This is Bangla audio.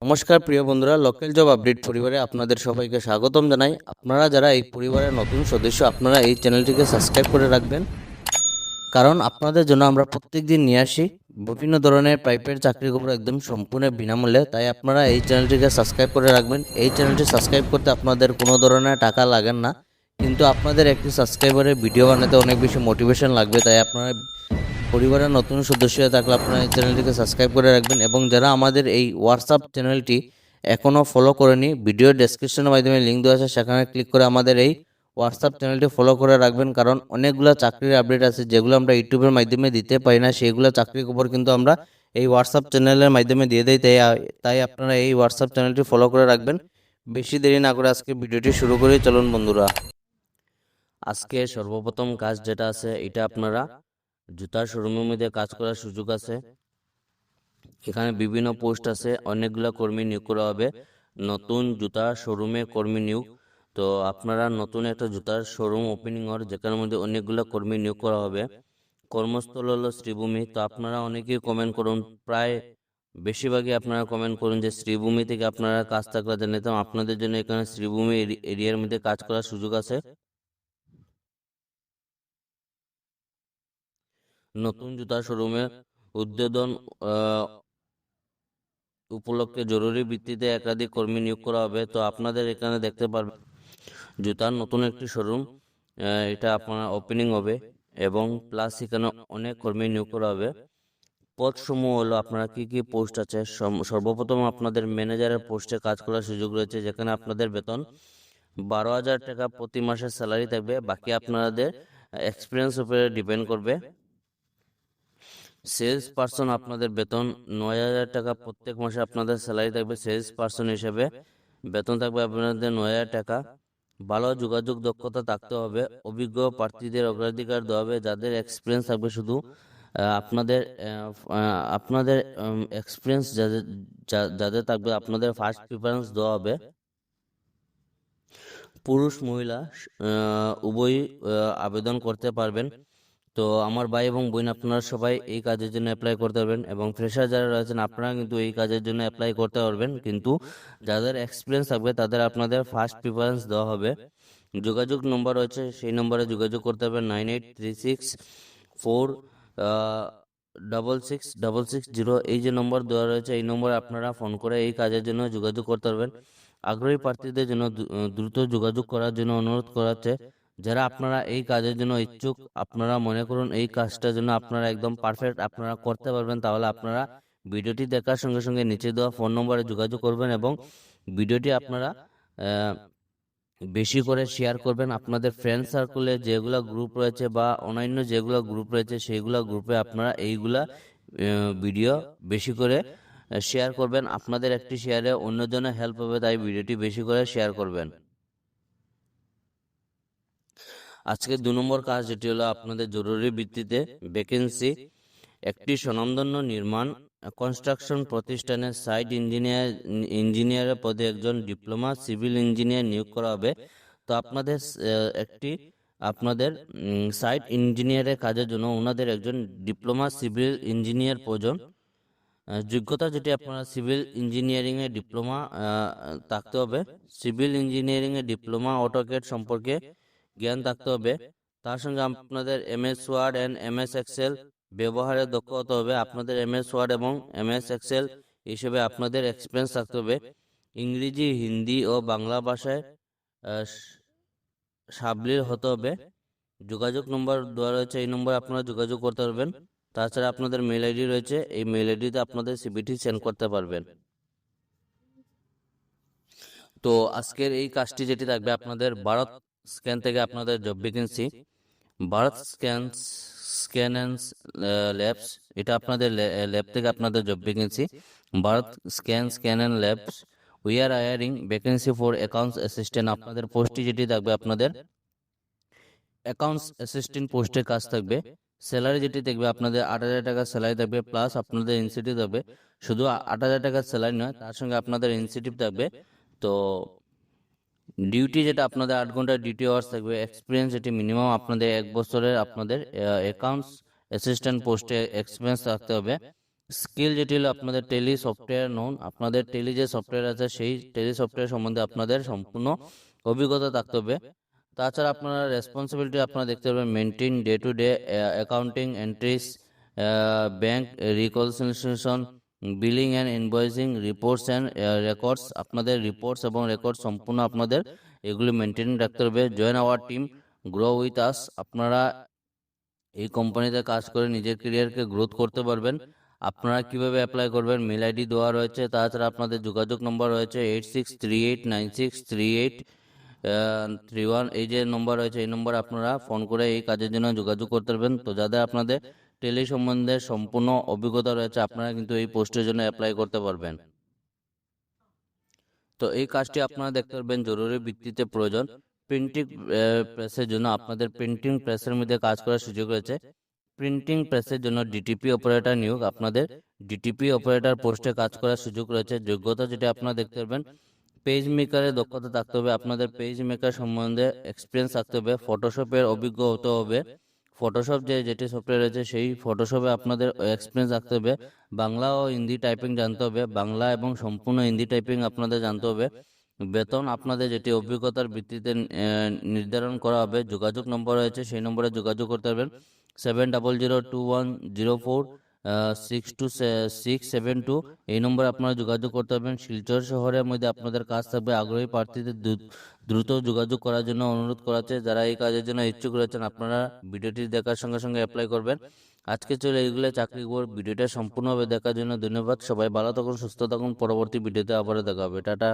নমস্কার প্রিয় বন্ধুরা, লোকাল জব আপডেট পরিবারে আপনাদের সবাইকে স্বাগতম জানাই। আপনারা যারা এই পরিবারের নতুন সদস্য, আপনারা এই চ্যানেলটিকে সাবস্ক্রাইব করে রাখবেন, কারণ আপনাদের জন্য আমরা প্রত্যেক দিন নিয়ে আসি বিভিন্ন ধরনের পাইপের চাকরির খবর একদম সম্পূর্ণ বিনামূল্যে। তাই আপনারা এই চ্যানেলটিকে সাবস্ক্রাইব করে রাখবেন। এই চ্যানেলটি সাবস্ক্রাইব করতে আপনাদের কোনো ধরনের টাকা লাগেন না, কিন্তু আপনাদের একটি সাবস্ক্রাইবারের ভিডিও বানাতে অনেক বেশি মোটিভেশন লাগবে। তাই আপনারা পরিবারের নতুন সদস্য হয়ে থাকলে আপনারা এই চ্যানেলটিকে সাবস্ক্রাইব করে রাখবেন, এবং যারা আমাদের এই হোয়াটসঅ্যাপ চ্যানেলটি এখনও ফলো করেনি, ভিডিও ডেসক্রিপশনের মাধ্যমে লিঙ্ক দেওয়া আছে, সেখানে ক্লিক করে আমাদের এই হোয়াটসঅ্যাপ চ্যানেলটি ফলো করে রাখবেন। কারণ অনেকগুলো চাকরির আপডেট আছে যেগুলো আমরা ইউটিউবের মাধ্যমে দিতে পারি না, সেইগুলো চাকরির খবর কিন্তু আমরা এই হোয়াটসঅ্যাপ চ্যানেলের মাধ্যমে দিয়ে দিই। তাই আপনারা এই হোয়াটসঅ্যাপ চ্যানেলটি ফলো করে রাখবেন। বেশি দেরি না করে আজকে ভিডিওটি শুরু করি, চলুন বন্ধুরা। আজকে সর্বপ্রথম কাজ যেটা আছে, এটা আপনারা জুতার শোরুমের মধ্যে কাজ করার সুযোগ আছে। এখানে বিভিন্ন পোস্ট আছে, অনেকগুলো কর্মী নিয়োগ করা হবে। নতুন জুতার শোরুমে কর্মী নিয়োগ। তো আপনারা নতুন একটা জুতার শোরুম ওপেনিং হওয়ার, যেখানের মধ্যে অনেকগুলো কর্মী নিয়োগ করা হবে। কর্মস্থল হলো শ্রীভূমি। তো আপনারা অনেকেই কমেন্ট করুন, প্রায় বেশিরভাগই আপনারা কমেন্ট করুন যে শ্রীভূমি থেকে আপনারা কাজ থাকলে জানাতাম। আপনাদের জন্য এখানে শ্রীভূমি এরিয়ার মধ্যে কাজ করার সুযোগ আছে। নতুন জুতার শোরুমে উদ্বোধন উপলক্ষে জরুরি ভিত্তিতে একাধিক কর্মী নিয়োগ করা হবে। তো আপনাদের এখানে দেখতে পারবেন জুতার নতুন একটি শোরুম, এটা আপনার ওপেনিং হবে, এবং প্লাস এখানে অনেক কর্মী নিয়োগ করা হবে। পদসমূহ হলো আপনারা কি কি পোস্ট আছে। সর্বপ্রথম আপনাদের ম্যানেজারের পোস্টে কাজ করার সুযোগ রয়েছে, যেখানে আপনাদের বেতন 12,000 টাকা প্রতি মাসের স্যালারি থাকবে। বাকি আপনাদের এক্সপিরিয়েন্স উপরে ডিপেন্ড করবে। সেলস পার্সন আপনাদের বেতন 9,000 টাকা প্রত্যেক মাসে আপনাদের স্যালারি থাকবে। সেলস পার্সন হিসেবে বেতন থাকবে আপনাদের 9,000 টাকা। ভালো যোগাযোগ দক্ষতা থাকতে হবে। অভিজ্ঞ প্রার্থীদের অগ্রাধিকার দেওয়া হবে। যাদের এক্সপিরিয়েন্স থাকবে শুধু আপনাদের এক্সপিরিয়েন্স যাদের থাকবে আপনাদের ফার্স্ট প্রিফারেন্স দেওয়া হবে। পুরুষ মহিলা উভয়ই আবেদন করতে পারবেন। তো আমার ভাই এবং বোন, আপনারা সবাই এই কাজের জন্য অ্যাপ্লাই করতে পারবেন, এবং ফ্রেশার যারা রয়েছেন আপনারা কিন্তু এই কাজের জন্য অ্যাপ্লাই করতে পারবেন, কিন্তু যাদের এক্সপিরিয়েন্স থাকবে তাদের আপনাদের ফার্স্ট প্রিফারেন্স দেওয়া হবে। যোগাযোগ নম্বর রয়েছে, সেই নম্বরে যোগাযোগ করতে পারবেন 9836466660। এই যে নম্বর দেওয়া রয়েছে, এই নম্বরে আপনারা ফোন করে এই কাজের জন্য যোগাযোগ করতে পারবেন। আগ্রহী প্রার্থীদের জন্য দ্রুত যোগাযোগ করার জন্য অনুরোধ করা হচ্ছে। যারা আপনারা এই কাজের জন্য ইচ্ছুক, আপনারা মনে করুন এই কাজটার জন্য আপনারা একদম পারফেক্ট, আপনারা করতে পারবেন, তাহলে আপনারা ভিডিওটি দেখার সঙ্গে সঙ্গে নিচে দেওয়া ফোন নম্বরে যোগাযোগ করবেন, এবং ভিডিওটি আপনারা বেশি করে শেয়ার করবেন। আপনাদের ফ্রেন্ড সার্কেলে যেগুলো গ্রুপ রয়েছে বা অন্যান্য যেগুলো গ্রুপ রয়েছে, সেইগুলো গ্রুপে আপনারা এইগুলা ভিডিও বেশি করে শেয়ার করবেন। আপনাদের একটি শেয়ারে অন্যজনের হেল্প হবে, তাই ভিডিওটি বেশি করে শেয়ার করবেন। আজকে 2 নম্বর কাজ, যেটি হলো আপনাদের জরুরি ভিত্তিতে ভ্যাকেন্সি। একটি স্বনামধন্য নির্মাণ কনস্ট্রাকশন প্রতিষ্ঠানের সাইট ইঞ্জিনিয়ারের পদে একজন ডিপ্লোমা সিভিল ইঞ্জিনিয়ার নিয়োগ করা হবে। তো আপনাদের সাইট ইঞ্জিনিয়ারের কাজের জন্য ওনাদের একজন ডিপ্লোমা সিভিল ইঞ্জিনিয়ার প্রয়োজন। যোগ্যতা যেটি আপনারা সিভিল ইঞ্জিনিয়ারিংয়ে ডিপ্লোমা থাকতে হবে। সিভিল ইঞ্জিনিয়ারিংয়ে ডিপ্লোমা অটোক্যাড সম্পর্কে জ্ঞান থাকতে হবে। তার সঙ্গে আপনাদের MS Word and MS Excel ব্যবহারে দক্ষ হতে হবে। আপনাদের MS ওয়ার্ড এবং MS এক্সেল হিসেবে আপনাদের এক্সপিরিয়েন্স থাকতে হবে। ইংরেজি, হিন্দি ও বাংলা ভাষায় সাবলীল হতে হবে। যোগাযোগ নম্বর দেওয়া রয়েছে, এই নম্বরে আপনারা যোগাযোগ করতে পারবেন। তাছাড়া আপনাদের মেল আইডি রয়েছে, এই মেল আইডিতে আপনাদের সিভিটি সেন্ড করতে পারবেন। তো আজকের এই কাজটি যেটি থাকবে, আপনাদের ভারত স্ক্যান থেকে আপনাদের job vacancy. Bharat scan and labs, এটা আপনাদের ল্যাব থেকে আপনাদের job vacancy. Bharat scan and labs, we are hiring vacancy for accounts assistant. আপনাদের পোস্টটি যেটি থাকবে, আপনাদের অ্যাকাউন্টস অ্যাসিস্ট্যান্ট পোস্টের কাজ থাকবে। স্যালারি যেটি থাকবে, আপনাদের 8,000 টাকা স্যালারি থাকবে, প্লাস আপনাদের ইনসেন্টিভ থাকবে। শুধু 8,000 টাকার স্যালারি নয়, তার সঙ্গে আপনাদের ইনসেন্টিভ থাকবে। তো ডিউটি যেটা আপনাদের 8 ঘন্টা ডিউটি আওয়ার্স থাকবে। এক্সপিরিয়েন্স যেটি মিনিমাম আপনাদের 1 বছরের আপনাদের অ্যাকাউন্টস অ্যাসিস্ট্যান্ট পোস্টে এক্সপিরিয়েন্স থাকতে হবে। স্কিল যেটি হলো আপনাদের টেলি সফটওয়্যার নোন, আপনাদের টেলি যে সফটওয়্যার আছে সেই টেলি সফটওয়্যার সম্বন্ধে আপনাদের সম্পূর্ণ অভিজ্ঞতা থাকতে হবে। তাছাড়া আপনারা রেসপন্সিবিলিটি আপনারা দেখতে পাবেন maintain day to day accounting entries, bank reconciliation, billing and invoicing, reports and records, আপনাদের রিপোর্টস এবং রেকর্ড সম্পূর্ণ আপনাদের এগুলি মেনটেন রাখতে হবে। Join our team, grow with us, আপনারা এই কোম্পানিতে কাজ করে নিজের ক্যারিয়ারকে গ্রোথ করতে পারবেন। আপনারা কিভাবে অ্যাপ্লাই করবেন, মেল আইডি দেওয়া রয়েছে, তাছাড়া আপনাদের যোগাযোগ নম্বর রয়েছে 8638963831, এই যে নম্বর রয়েছে এই নম্বরে আপনারা ফোন করে এই কাজের জন্য যোগাযোগ করতে পারবেন। তো যাদের আপনাদের টেলি সম্বন্ধে সম্পূর্ণ অভিজ্ঞতা রয়েছে আপনারা কিন্তু এই পোস্টের জন্য অ্যাপ্লাই করতে পারবেন। তো এই কাজটি আপনারা দেখতে পারবেন জরুরি ভিত্তিতে প্রয়োজন। প্রিন্টিং প্রেসের জন্য আপনাদের প্রিন্টিং প্রেসের মধ্যে কাজ করার সুযোগ রয়েছে। প্রিন্টিং প্রেসের জন্য ডিটিপি অপারেটর নিয়োগ, আপনাদের ডিটিপি অপারেটর পোস্টে কাজ করার সুযোগ রয়েছে। যোগ্যতা যেটা আপনারা দেখতে পারবেন, পেজ মেকারের দক্ষতা থাকতে হবে, আপনাদের পেজ মেকার সম্বন্ধে এক্সপিরিয়েন্স থাকতে হবে, ফটোশপের অভিজ্ঞ হতে হবে, ফটোশপ যেটি সফটওয়্যার রয়েছে সেই ফটোশপে আপনাদের এক্সপিরিয়েন্স রাখতে হবে, বাংলা ও হিন্দি টাইপিং জানতে হবে, বাংলা এবং সম্পূর্ণ হিন্দি টাইপিং আপনাদের জানতে হবে। বেতন আপনাদের যেটি অভিজ্ঞতার ভিত্তিতে নির্ধারণ করা হবে। যোগাযোগ নম্বর রয়েছে সেই নম্বরে যোগাযোগ করতে পারবেন 700210462672, এই নম্বরে আপনারা যোগাযোগ করতে পারবেন। শিলচর শহরের মধ্যে আপনাদের কাজ থাকবে। আগ্রহী প্রার্থীদের দ্রুত যোগাযোগ করার জন্য অনুরোধ করা হচ্ছে। যারা এই কাজের জন্য ইচ্ছুক রয়েছেন আপনারা ভিডিওটি দেখার সঙ্গে সঙ্গে অ্যাপ্লাই করবেন। আজকে চলে এইগুলো চাকরি খবর। ভিডিওটা সম্পূর্ণভাবে দেখার জন্য ধন্যবাদ। সবাই ভালো থাকুন, সুস্থ থাকুন। পরবর্তী ভিডিওতে আবারও দেখা হবে। টাটা।